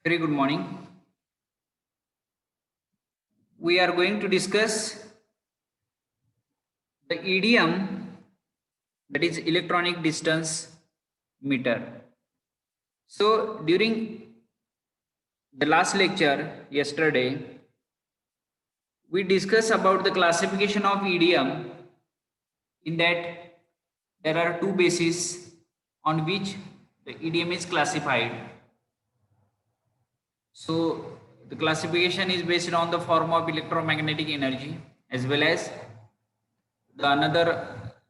Very good morning. We are going to discuss the EDM, that is electronic distance meter. So during the last lecture yesterday, we discussed about the classification of EDM. In that there are two bases on which the EDM is classified. So the classification is based on the form of electromagnetic energy, as well as the another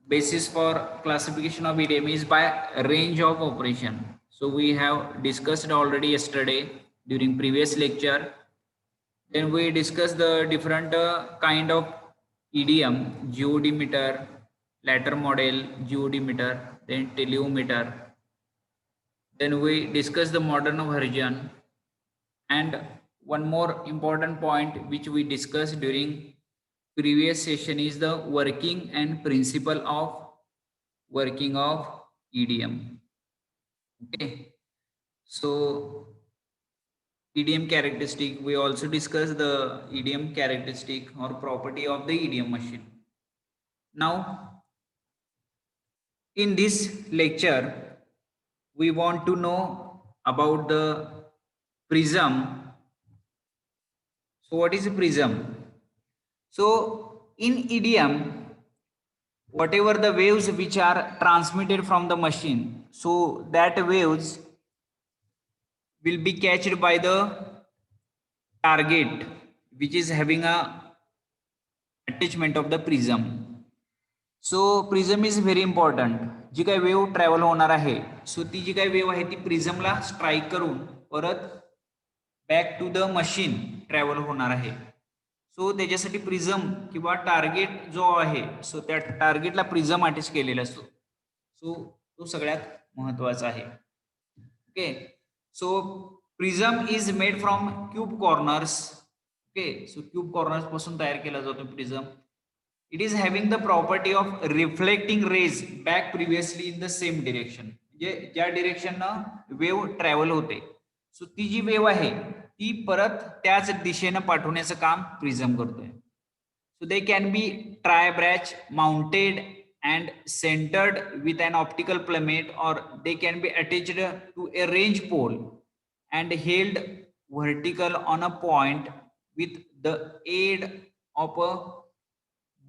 basis for classification of EDM is by range of operation. So we have discussed already yesterday during previous lecture. Then we discussed the different kind of EDM: geode meter, ladder model, geode meter, then teleometer. Then we discussed the modern version, and one more important point which we discussed during previous session is the working and principle of working of EDM. Okay, so EDM characteristic, we also discussed the EDM characteristic or property of the EDM machine. Now in this lecture we want to know about the prism. So what is a prism? So in EDM, whatever the waves which are transmitted from the machine, so that waves will be catched by the target which is having a attachment of the prism. So prism is very important. जी काही wave travel होणार आहे, so ती जी काही wave आहे ती प्रिझमला strike करून परत back to the machine travel होणार आहे. सो त्याच्यासाठी प्रिझम किंवा टार्गेट जो आहे, सो त्या टार्गेटला प्रिझम अटॅच केलेला असतो. सो तो सगळ्यात महत्वाचा आहे. Okay, so prism is made from cube corners. Okay, so cube corners पासून तयार केला जातो prism. It is having the property of reflecting rays back previously in the same direction. म्हणजे ज्या डिरेक्शननं वेव्ह ट्रॅव्हल होते, सो ती जी वेव्ह आहे ती परत त्याच दिशेनं पाठवण्याचं काम प्रिझम करतोय. So they can be tribrach mounted and centered with an optical plummet, or they can be attached to a range pole and held vertical on a point with the aid of a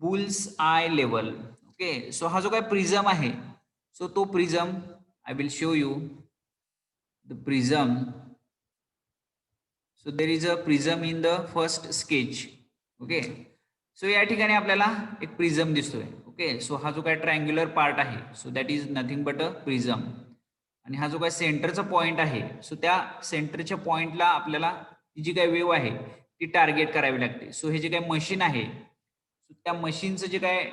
bull's eye level. Okay, so हा जो काय prism आहे, so तो prism I will show you the prism. So there is a prism in the first sketch. Okay, so या ठिकाणी आपल्याला एक prism दिसतोय. ओके, सो हा जो काय ट्रायंग्युलर पार्ट आहे, so that is nothing but a prism. आणि हा जो काय सेंटरचा पॉइंट आहे, सो त्या सेंटरच्या पॉइंटला आपल्याला जी काय वेव्ह आहे ती टार्गेट करावी लागते. सो हे जे काय मशीन आहे, सो त्या मशीनचं जे काय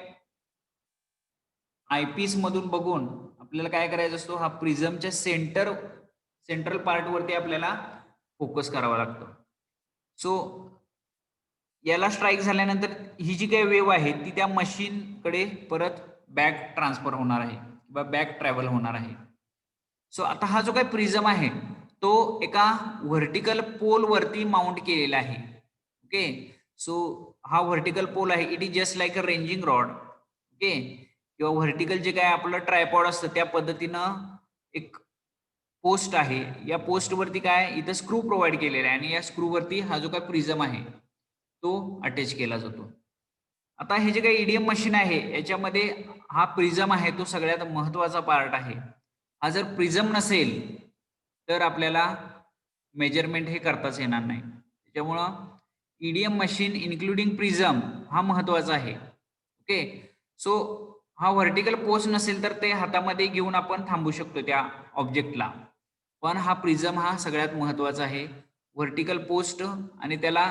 आयपीस मधून बघून आपल्याला काय करायचं असतो, हा प्रिझमच्या सेंट्रल पार्ट वरती आपल्याला फोकस करावा लागतो. सो याला स्ट्राईक झाल्यानंतर ही जी काही वेव्ह आहे ती त्या मशीनकडे परत बॅक ट्रान्सफर होणार आहे किंवा बॅक ट्रॅव्हल होणार आहे. सो आता हा जो काही प्रिझम आहे तो एका व्हर्टिकल पोल वरती माउंट केलेला आहे. ओके, सो हा व्हर्टिकल पोल आहे, it is just like a ranging rod. Okay, किंवा व्हर्टिकल जे काय आपलं ट्रायपॉड असतं त्या पद्धतीनं एक पोस्ट आहे. या पोस्ट वरती काय इथं स्क्रू प्रोव्हाइड केलेला आहे आणि या स्क्रू वरती हा जो काय प्रिझम आहे तो अटॅच केला जातो. आता हे जे काही ईडीएम मशीन आहे याच्यामध्ये हा प्रिझम आहे तो सगळ्यात महत्वाचा पार्ट आहे. हा जर प्रिझम नसेल तर आपल्याला मेजरमेंट हे करताच येणार नाही. त्याच्यामुळं ईडीएम मशीन इन्क्लुडिंग प्रिझम हा महत्वाचा आहे. ओके, सो हा व्हर्टिकल पोस्ट नसेल तर ते हातामध्ये घेऊन आपण थांबू शकतो त्या ऑब्जेक्टला, पण हा प्रिझम हा सगळ्यात महत्वाचा आहे. व्हर्टिकल पोस्ट आणि त्याला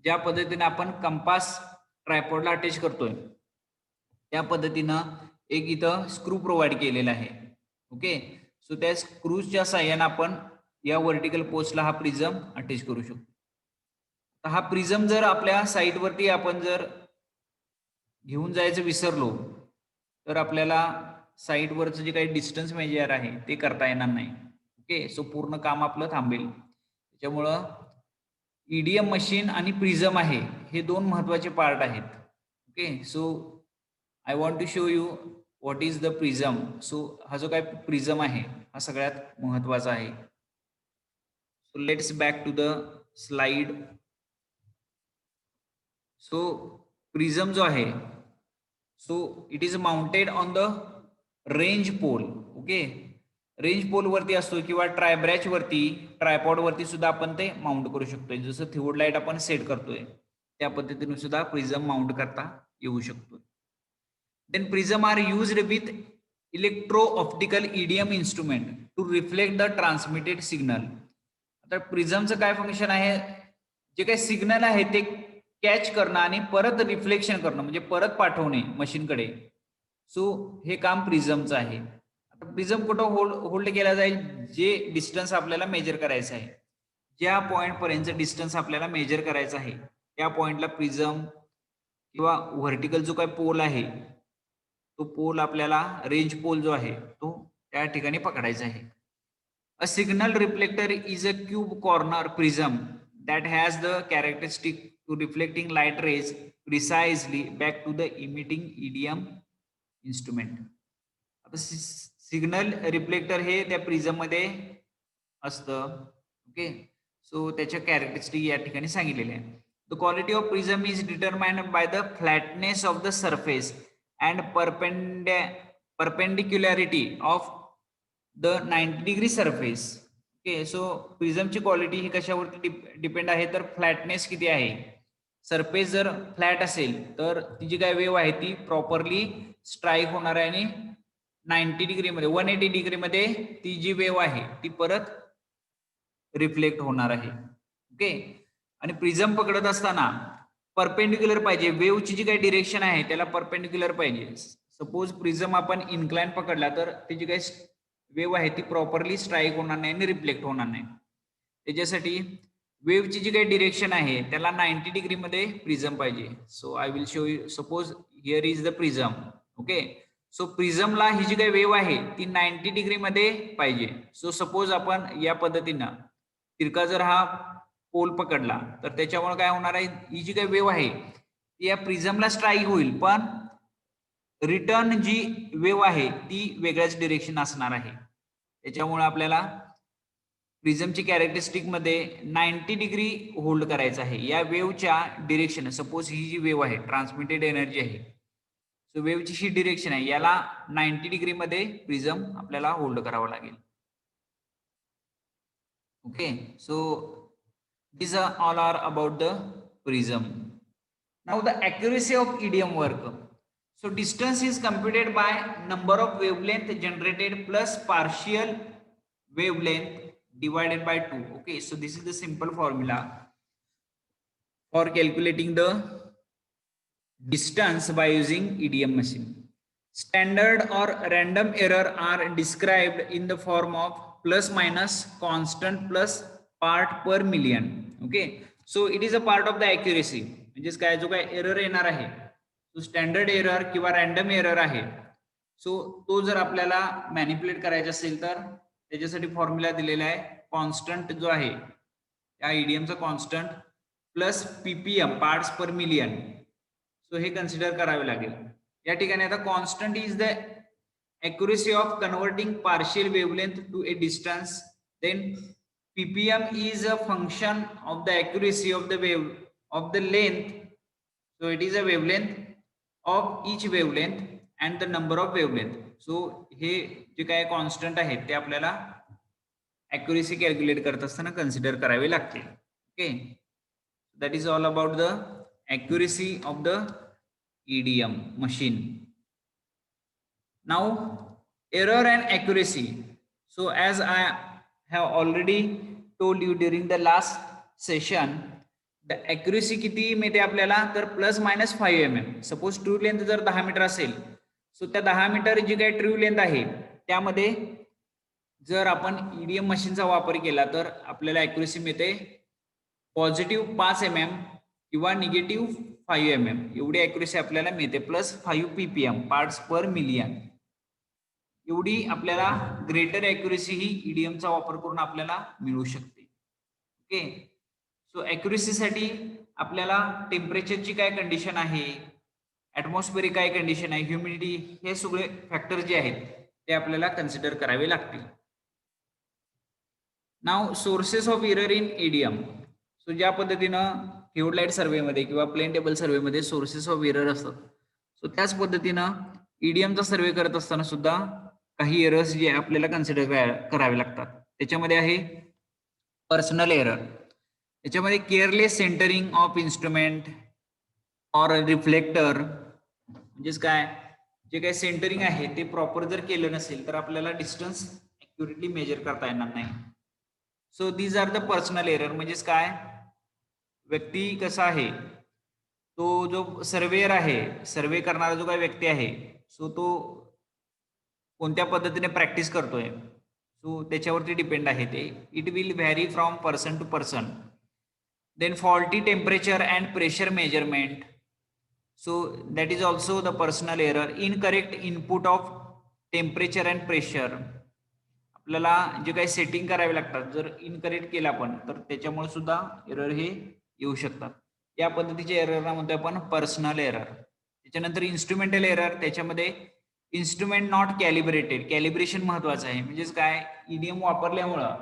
ज्या पद्धतीने आपण कंपास ट्रायपॉडला अटॅच करतोय त्या पद्धतीनं एक इथं स्क्रू प्रोव्हाइड केलेला आहे. ओके, सो त्या स्क्रूजच्या साह्यानं आपण या व्हर्टिकल पोस्टला हा प्रिझम अटॅच करू शकतो. तर हा प्रिझम जर आपल्या साईटवरती आपण जर घेऊन जायचं विसरलो तर आपल्याला साईटवरचं जे काही डिस्टन्स मेजर आहे ते करता येणार नाही. ओके, सो पूर्ण काम आपलं थांबेल. त्याच्यामुळं ईडीएम मशीन आणि प्रिझम आहे हे दोन महत्वाचे पार्ट आहेत. Okay, so I want to show you what is the prism. So हा जो काय प्रिझम आहे हा सगळ्यात महत्वाचा आहे. So let's back to the slide. So prism जो आहे, so it is mounted on the range pole. Okay, range pole वरती असतो किंवा ट्रायब्रॅच वरती, ट्रायपॉड वरती सुद्धा आपण ते माउंट करू शकतोय. जसं थिओड आपण सेट करतोय त्या पद्धतीने सुद्धा प्रिझम माउंट करता येऊ शकतो. Then prism are used with electro optical EDM instrument to reflect the transmitted signal. आता प्रिझमचं काय फंक्शन आहे, जे काही सिग्नल आहे ते कॅच करणं आणि परत रिफ्लेक्शन करणं म्हणजे परत पाठवणे मशीनकडे. सो हे काम प्रिझमचं आहे. आता प्रिझम कुठं होल्ड केला जाईल, जे डिस्टन्स आपल्याला मेजर करायचं आहे, ज्या पॉइंट पर्यंत डिस्टन्स आपल्याला मेजर करायचं आहे त्या पॉइंटला प्रिझम किंवा व्हर्टिकल जो काही पोल आहे तो पोल आपल्याला, रेंज पोल जो आहे तो त्या ठिकाणी पकडायचा आहे. A signal reflector is a cube corner prism that has the characteristic to reflecting light rays precisely back to the emitting EDM instrument. आता सिग्नल रिफ्लेक्टर हे त्या प्रिझम मध्ये असतं. ओके, सो त्याच्या कॅरेक्टरिस्टिक या ठिकाणी सांगितलेले आहे. The quality of prism is determined by the flatness of the surface and perpendicularity of the 90 degree surface. Okay, so प्रिझमची क्वालिटी ही कशावरती डिपेंड आहे, तर फ्लॅटनेस किती आहे. सरफेस जर फ्लॅट असेल तर ती जी काय वेव्ह आहे ती प्रॉपरली स्ट्राईक होणार आहे आणि 90 डिग्रीमध्ये 180 डिग्रीमध्ये ती जी वेव्ह आहे ती परत रिफ्लेक्ट होणार आहे. ओके, आणि प्रिझम पकडत असताना परपेंडिक्युलर पाहिजे, वेव्हची जी काही डिरेक्शन आहे त्याला परपेंडिक्युलर पाहिजे. सपोज प्रिझम आपण इन्क्लाइन पकडला तर त्याची काही वेव्ह आहे ती प्रॉपरली स्ट्राईक होणार नाही आणि रिफ्लेक्ट होणार नाही. त्याच्यासाठी वेव्हची जी काही डिरेक्शन आहे त्याला 90 डिग्रीमध्ये प्रिझम पाहिजे. So I will show you. Suppose here is the prism. Okay, so प्रिझमला ही जी काही वेव्ह आहे ती 90 डिग्रीमध्ये पाहिजे. सो सपोज आपण या पद्धतीनं तिरका जर हा पोल पकडला तर त्याच्यामुळे काय होणार आहे, ही जी काही वेव्ह आहे ती या प्रिझमला स्ट्राईक होईल, पण रिटर्न जी वेव्ह आहे ती वेगळ्याच डिरेक्शन असणार आहे. त्याच्यामुळे आपल्याला प्रिझमची कॅरेक्टरिस्टिक मध्ये 90 डिग्री होल्ड करायचं आहे या वेव्हच्या डिरेक्शन. सपोज ही जी वेव्ह आहे ट्रान्समिटेड एनर्जी आहे, सो वेव्हची ही डिरेक्शन आहे, याला 90 डिग्रीमध्ये प्रिझम आपल्याला होल्ड करावं लागेल. Okay, so these are all are about the prism. Now the accuracy of EDM work. So distance is computed by number of wavelength generated plus partial wavelength divided by 2. Okay, so this is the simple formula for calculating the distance by using EDM machine. Standard or random error are described in the form of plus minus constant plus part per million. Okay, so it is a part of the accuracy. म्हणजेच काय, जो काय error येणार आहे तो standard error किंवा random error आहे. So तो जर आपल्याला मॅनिप्युलेट करायचा असेल तर त्याच्यासाठी फॉर्म्युला दिलेला आहे. कॉन्स्टंट जो आहे त्या ईडीएमचा कॉन्स्टंट प्लस पीपीएम पार्ट्स पर मिलियन. सो हे कन्सिडर करावे लागेल या ठिकाणी. आता constant is the accuracy of converting partial wavelength to a distance. Then ppm is a function of the accuracy of the wave of the length. So it is a wavelength of each wavelength and the number of wavelength. So हे जे काय constant आहे ते आपल्याला accuracy calculate करत असताना consider करावे लागते. Okay, that is all about the accuracy of the EDM machine. Now error and accuracy. So as I have already told you during the last session, the accuracy किती मिळते आपल्याला, तर plus minus 5 mm. Suppose true length जर 10 metre असेल, so त्या 10 metre जी काही true length आहे त्यामध्ये जर आपण ईडीएम मशीनचा वापर केला तर आपल्याला accuracy मिळते पॉझिटिव्ह 5 mm किंवा निगेटिव्ह 5 mm एवढी accuracy आपल्याला मिळते. प्लस 5 ppm पार्ट्स पर मिलियन एवढी आपल्याला ग्रेटर ॲक्युरेसी ही ईडीएमचा वापर करून आपल्याला मिळू शकते. ओके. सो ॲक्युरेसीसाठी आपल्याला टेम्परेचरची काय कंडिशन आहे, ॲटमॉस्फिअरिक काय कंडिशन आहे, ह्युमिडिटी, हे सगळे फॅक्टर जे आहेत ते आपल्याला कन्सिडर करावे लागतील. Now sources of error in EDM. So ज्या पद्धतीनं थिओडलाइट सर्वेमध्ये किंवा प्लेन टेबल सर्वेमध्ये सोर्सेस ऑफ एरर असतात, सो त्याच पद्धतीनं ईडीएमचा सर्वे करत असताना सुद्धा काही एरर्स जे आपल्याला कन्सिडर करावे लागतात. त्याच्यामध्ये आहे पर्सनल एरर. त्याच्यामध्ये careless centring of instrument or reflector, म्हणजेच काय, जे काही सेंटरिंग आहे ते प्रॉपर जर केलं नसेल तर आपल्याला डिस्टन्स ॲक्युरेटली मेजर करता येणार नाही. So these are the personal error. म्हणजेच काय, व्यक्ती कसा आहे, तो जो सर्वेयर आहे, सर्वे करणारा जो काही व्यक्ती आहे, सो तो कोणत्या पद्धतीने प्रॅक्टिस करतोय, सो त्याच्यावरती डिपेंड आहे ते. It will vary from person to person. Then faulty temperature and pressure measurement. So that is also the personal error. Incorrect input of temperature and pressure. आपल्याला जे काही सेटिंग करावे लागतात, जर इनकरेक्ट केलं आपण तर त्याच्यामुळे सुद्धा एरर हे येऊ शकतात. या पद्धतीच्या एररला म्हणतो आपण पर्सनल एरर. त्याच्यानंतर इन्स्ट्रुमेंटल एरर. त्याच्यामध्ये इन्स्ट्रुमेंट नॉट कॅलिब्रेटेड. कॅलिब्रेशन महत्वाचं आहे. म्हणजेच काय, ईडीएम वापरल्यामुळं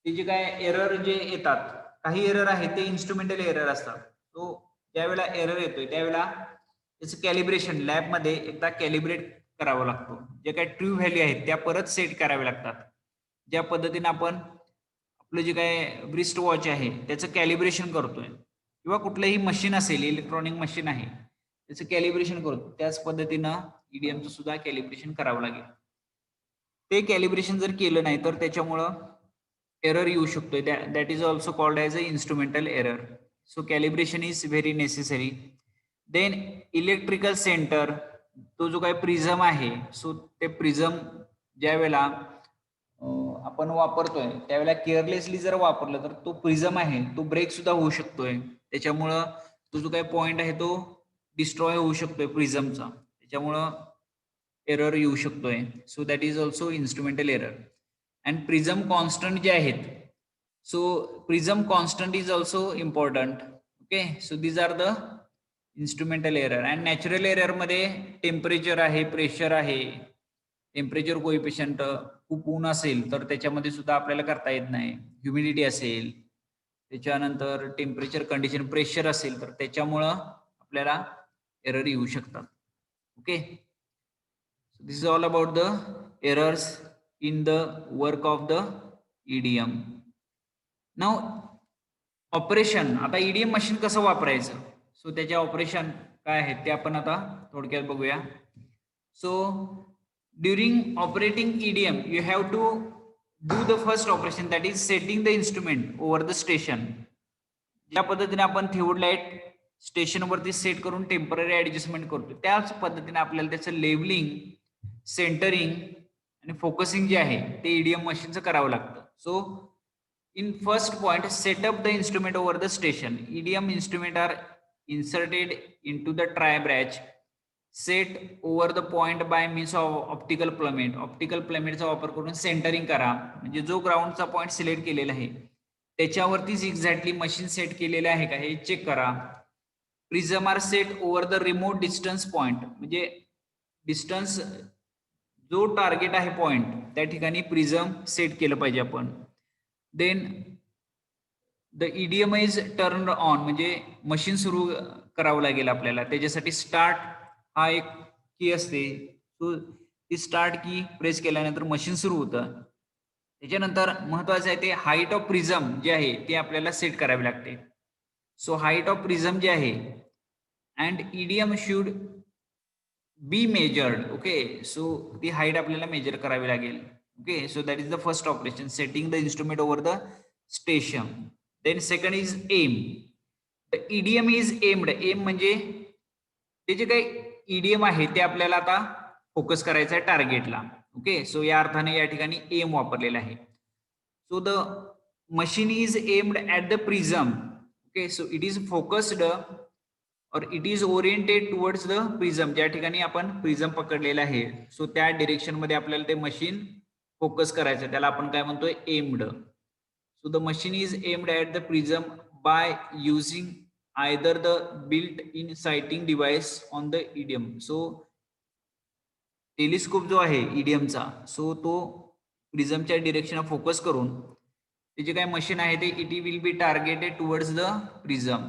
ते जे काय एरर जे येतात, काही एरर आहेत ते इन्स्ट्रुमेंटल एरर असतात. तो ज्यावेळेला एरर येतोय त्यावेळेला त्याचं कॅलिब्रेशन लॅबमध्ये एकदा कॅलिब्रेट करावं लागतो. जे काही ट्रू व्हॅल्यू आहेत त्या परत सेट कराव्या लागतात. ज्या पद्धतीने आपण आपलं जे काय ब्रिस्ट वॉच आहे त्याचं कॅलिब्रेशन करतोय, किंवा कुठलंही मशीन असेल, इलेक्ट्रॉनिक मशीन आहे, त्याचं कॅलिब्रेशन करतो, त्याच पद्धतीनं ईडीएमचं सुद्धा कॅलिब्रेशन करावं लागेल. ते कॅलिब्रेशन जर केलं नाही तर त्याच्यामुळं एरर येऊ शकतोय. That is also called as a instrumental error. So calibration is very necessary. Then electrical centre. तो जो काही प्रिझम आहे, सो ते प्रिझम ज्या वेळेला आपण वापरतोय त्यावेळेला केअरलेसली जर वापरलं तर तो प्रिझम आहे तो ब्रेक सुद्धा होऊ शकतोय. त्याच्यामुळं तो जो काही पॉइंट आहे तो डिस्ट्रॉय होऊ शकतोय प्रिझमचा. त्याच्यामुळं एरर येऊ शकतोय. So that is also instrumental error. And prism constant जे आहेत, so prism constant is also important. Okay. So these are the instrumental error. And natural error मध्ये टेम्परेचर आहे, प्रेशर आहे, टेम्परेचर कोएफिशियंट, खूप ऊन असेल तर त्याच्यामध्ये सुद्धा आपल्याला करता येत नाही. ह्युमिडिटी असेल, त्याच्यानंतर टेम्परेचर कंडिशन, प्रेशर असेल तर त्याच्यामुळं आपल्याला एरर येऊ शकतात. Okay. This is all about the errors in the work of the idioms. Now operation. आता ईडीएम मशीन कसं वापरायचं, सो त्याचे ऑपरेशन काय आहेत ते आपण आता थोडक्यात बघूया. So during operating EDM you have to do the first operation, that is setting the instrument over the station. ज्या पद्धतीने आपण थिओडलाइट स्टेशनवरती सेट करून टेम्पररी ऍडजस्टमेंट करतो, त्याच पद्धतीने आपल्याला त्याचं लेवलिंग, सेंटरिंग आणि फोकसिंग जे आहे ते ईडीएम मशीनचं करावं लागतं. So in first point, set up the instrument over the station. EDM instrument are inserted into the tri branch, set over the point by means of optical plummet. Optical plummet चा वापर करून centering करा. म्हणजे जो ग्राउंडचा point select केलेला आहे त्याच्यावरतीच exactly machine set केलेलं आहे का हे चेक करा. Prism are set over the remote distance point. म्हणजे डिस्टन्स जो टार्गेट आहे पॉइंट त्या ठिकाणी प्रिझम सेट केलं पाहिजे आपण. Then the EDM is turn on. म्हणजे मशीन सुरू करावं लागेल आपल्याला. त्याच्यासाठी स्टार्ट हा एक की असते. सो ती स्टार्ट की प्रेस केल्यानंतर मशीन सुरू होतं. त्याच्यानंतर महत्वाचं आहे ते हाईट ऑफ प्रिझम जे आहे ते आपल्याला सेट करावे लागते. सो हाईट ऑफ प्रिझम जे आहे and idioms should be measured. Okay. So ती हाईट आपल्याला मेजर करावी लागेल. Okay, so that is the first operation, setting the instrument over the station. Then second is aim. The EDM is aimed. Aim म्हणजे ते जे काही EDM आहे ते आपल्याला आता फोकस करायचं आहे टार्गेटला. ओके. सो या अर्थाने या ठिकाणी एम वापरलेला आहे. So the machine is aimed at the prism. Okay. So it is focused or it is oriented towards the prism. ज्या ठिकाणी आपण प्रिझम पकडलेला आहे सो त्या डिरेक्शन मध्ये आपल्याला ते मशीन फोकस करायचं, त्याला आपण काय म्हणतोय aimed. So the machine is aimed at the prism by using either the built-in sighting device on the EDM. So telescope जो आहे ईडीएमचा, सो तो प्रिझमच्या डिरेक्शन फोकस करून ते जे काही मशीन आहे ते it will be targeted towards the prism.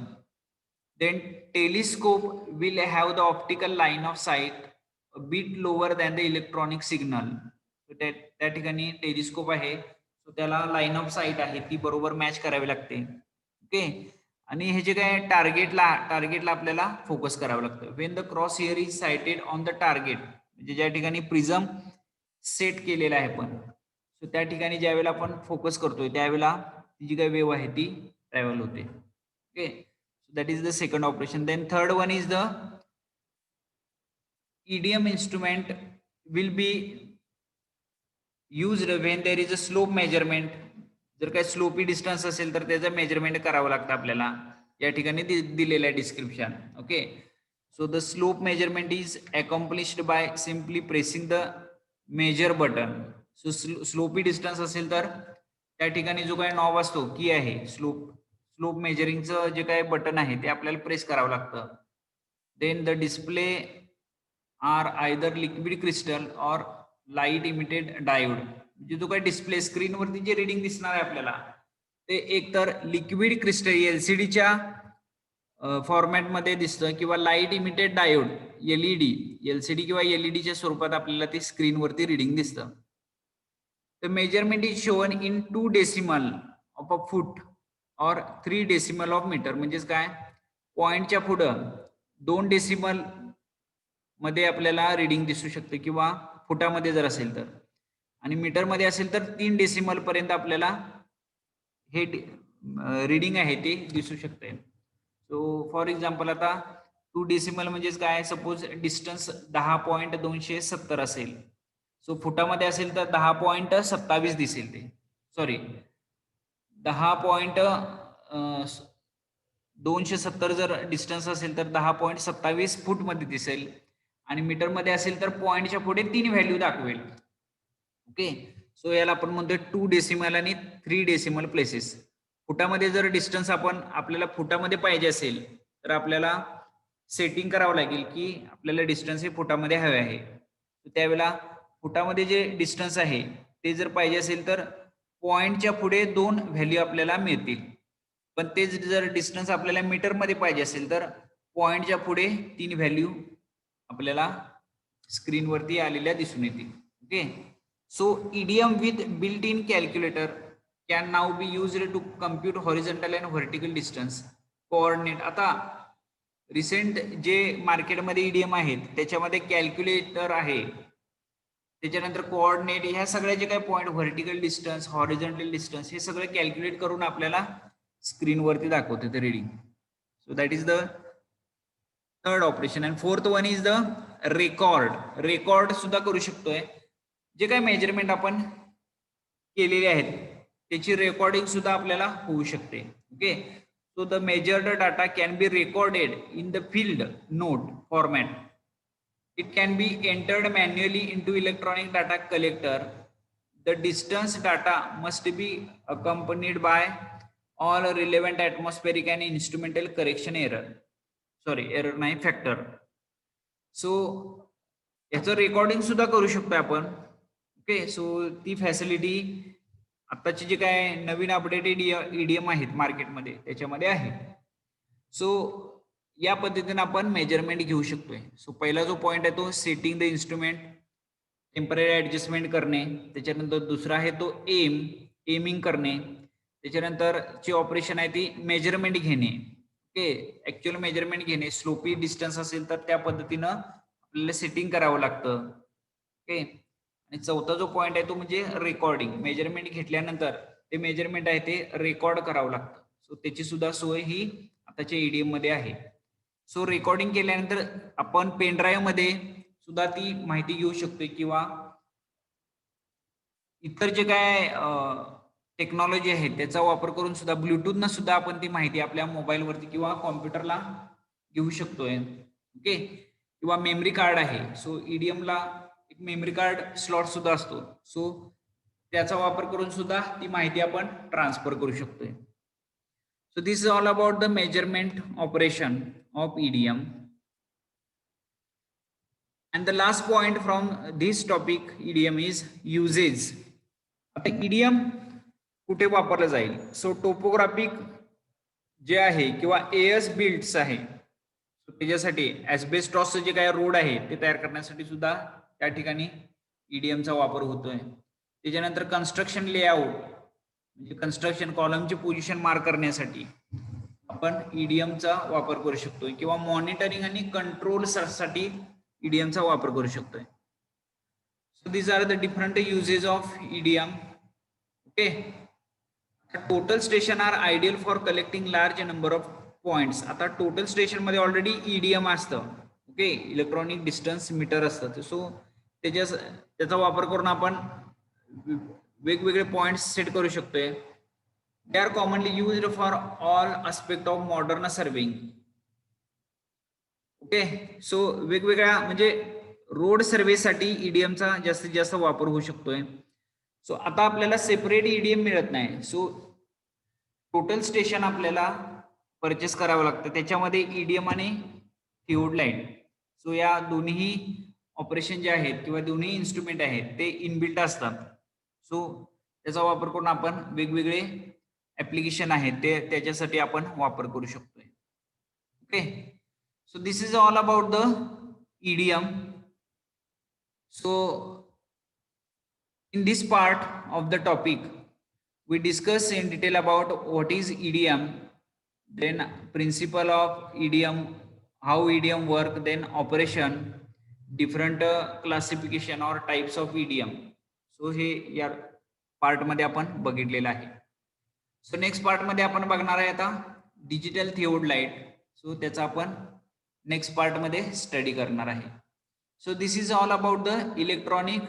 Then telescope will have the optical line of sight beat lower than the electronic signal. त्या ठिकाणी टेलिस्कोप आहे, सो त्याला लाईन ऑफ साईट आहे ती बरोबर मॅच करावी लागते. ओके, आणि हे जे काय टार्गेटला आपल्याला फोकस करावं लागतं. When the cross hair is sighted on the target, म्हणजे ज्या ठिकाणी प्रिझम सेट केलेला आहे पण, सो त्या ठिकाणी ज्या वेळेला आपण फोकस करतोय त्यावेळेला ती जी काही वेव्ह आहे ती ट्रॅव्हल होते. Okay, that is the second operation. Then third one is the EDM instrument will be used when there is a slope measurement. जर काही स्लोपी डिस्टन्स असेल तर त्याचं मेजरमेंट करावं लागतं आपल्याला, या ठिकाणी दिलेलं आहे description. Okay, so the slope measurement is accomplished by simply pressing the measure button. So slope distance असेल तर त्या ठिकाणी जो काही नॉब असतो, की आहे स्लोप मेजरिंगचं जे काही बटन आहे ते आपल्याला प्रेस करावं लागतं. Then the display are either liquid crystal or light emitted diode. म्हणजे जो काही डिस्प्ले स्क्रीनवरती जे रीडिंग दिसणार आहे आपल्याला ते एक तर लिक्विड क्रिस्टल एलसीडीच्या फॉर्मॅटमध्ये दिसतं किंवा लाईट इमिटेड डायोड एलसीडी किंवा एलईडीच्या स्वरूपात आपल्याला ते स्क्रीनवरती रीडिंग दिसतं. The measurement is shown in 2 decimal of a foot or 3 decimal of metre. म्हणजेच काय, पॉइंटच्या पुढं 2 डेसिमल मध्ये आपल्याला रीडिंग दिसू शकते किंवा फुटामध्ये जर असेल तर, आणि मीटरमध्ये असेल तर 3 डेसिमल पर्यंत आपल्याला हे रीडिंग आहे ते दिसू शकते. सो फॉर एक्झाम्पल आता 2 डेसिमल म्हणजेच काय, सपोज डिस्टन्स 10.270 असेल, सो फुटामध्ये असेल तर 10.27 दिसेल ते, सॉरी 10.270 जर डिस्टन्स असेल तर 10.27 फूट मध्ये दिसेल, आणि मीटर मध्ये असेल तर पॉइंटच्या पुढे 3 व्हॅल्यू दाखवेल. ओके, सो याला आपण म्हणतोय 2 डेसिमल आणि 3 डेसिमल प्लेसेस. फुटामध्ये जर डिस्टन्स आपल्याला फुटामध्ये पाहिजे असेल तर आपल्याला सेटिंग करावं लागेल की आपल्याला डिस्टन्स हे फुटामध्ये हवे आहे. त्यावेळेला फुटामध्ये जे डिस्टन्स आहे ते जर पाहिजे असेल तर पॉइंटच्या पुढे 2 व्हॅल्यू आपल्याला मिळतील, पण ते जर डिस्टन्स आपल्याला मीटरमध्ये पाहिजे असेल तर पॉइंटच्या पुढे 3 व्हॅल्यू आपल्याला स्क्रीनवरती आलेल्या दिसून येतील. Okay, so EDM with built in calculator can now be used to compute horizontal and vertical distance coordinate. आता रिसेंट जे मार्केटमध्ये EDM आहेत त्याच्यामध्ये कॅल्क्युलेटर आहे, त्याच्यानंतर कोऑर्डिनेट, ह्या सगळ्या जे काही point, vertical distance, horizontal distance, हे सगळं कॅल्क्युलेट करून आपल्याला स्क्रीनवरती दाखवते ते reading. So that is the third operation. And fourth one is the record सुद्धा करू शकतोय. जे काही मेजरमेंट आपण केलेले आहेत त्याची रेकॉर्डिंग सुद्धा आपल्याला होऊ शकते. Okay, so the measured data can be recorded in the field note format. It can be entered manually into electronic data collector. The distance data must be accompanied by all relevant atmospheric and instrumental correction error नाही, factor. So याचं recording सुद्धा करू शकतो आपण. Okay, so ती facility आताची जे काय नवीन अपडेटेड EDM आहेत मार्केटमध्ये त्याच्यामध्ये आहे. सो या पद्धतीने आपण मेजरमेंट घेऊ शकतोय. सो पहिला जो पॉइंट आहे तो setting the instrument, temporary adjustment करणे. त्याच्यानंतर दुसरा आहे तो एमिंग करणे. त्याच्यानंतर ची ऑपरेशन आहे ती मेजरमेंट घेणे. ओके, ऍक्च्युअल मेजरमेंट घेणे. स्लोपी डिस्टन्स असेल तर त्या पद्धतीनं आपल्याला सेटिंग करावं लागतं. ओके, आणि चौथा जो पॉइंट आहे तो म्हणजे रेकॉर्डिंग. मेजरमेंट घेतल्यानंतर ते मेजरमेंट आहे ते रेकॉर्ड करावं लागतं. सो त्याची सुद्धा सोय ही आताच्या EDM मध्ये आहे. सो रेकॉर्डिंग केल्यानंतर आपण पेन ड्राईव्ह मध्ये सुद्धा ती माहिती घेऊ शकतो किंवा इतर जे काय टेक्नॉलॉजी आहे त्याचा वापर करून सुद्धा ब्लूटूथनं सुद्धा आपण ती माहिती आपल्या मोबाईलवरती किंवा कॉम्प्युटरला घेऊ शकतोय. ओके, किंवा मेमरी कार्ड आहे. सो EDM ला एक मेमरी कार्ड स्लॉट सुद्धा असतो. सो त्याचा वापर करून सुद्धा ती माहिती आपण ट्रान्सफर करू शकतोय. So this is all about the measurement operation of EDM. And the last point from this topic EDM is uses. आता EDM कुठे वापरलं जाईल? सो टोपोग्राफिक जे आहे किंवा एएस बिल्ड्स आहे त्याच्यासाठी ॲस्बेस्टॉसचं जे काही रोड आहे ते तयार करण्यासाठी सुद्धा त्या ठिकाणी EDMचा वापर होतोय. त्याच्यानंतर कन्स्ट्रक्शन लेआउट म्हणजे कन्स्ट्रक्शन कॉलमची पोझिशन मार्क करण्यासाठी आपण EDMचा वापर करू शकतोय किंवा मॉनिटरिंग आणि कंट्रोल साठी EDMचा वापर करू शकतोय. So these are the different uses of EDM. Okay, total station are ideal for collecting large number of points. आता टोटल स्टेशन मध्ये ऑलरेडी EDM असतं. ओके, इलेक्ट्रॉनिक डिस्टन्स मीटर असतं. सो त्याचा वापर करून आपण वेगवेगळे पॉइंट्स सेट करू शकतोय. They are commonly used for all aspect of modern surveying. Okay, so वेगवेगळ्या म्हणजे रोड सर्वेसाठी EDMचा जास्तीत जास्त वापर होऊ शकतोय. सो आता आपल्याला सेपरेट EDM मिळत नाही. सो टोटल स्टेशन आपल्याला परचेस करावं लागतं. त्याच्यामध्ये EDM आणि थिओड लाईट. सो या दोन्ही ऑपरेशन जे आहेत किंवा दोन्ही इन्स्ट्रुमेंट आहेत ते इनबिल्ट असतात. सो त्याचा वापर करून आपण वेगवेगळे ऍप्लिकेशन आहेत ते त्याच्यासाठी आपण वापर करू शकतोय. Okay, so this is all about the EDM. So in this part of the topic we discuss in detail about what is EDM, then principle of EDM, how EDM work, then operation, different classification or types of EDM. So हे या part मध्ये आपण बघितलेलं आहे. So next part मध्ये आपण बघणार आहे आता डिजिटल थिओड लाईट. सो त्याचा आपण नेक्स्ट पार्ट मध्ये स्टडी करणार आहे. So this is all about the electronic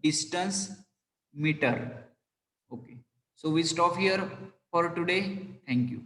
distance meter. Okay, so we stop here for today. Thank you.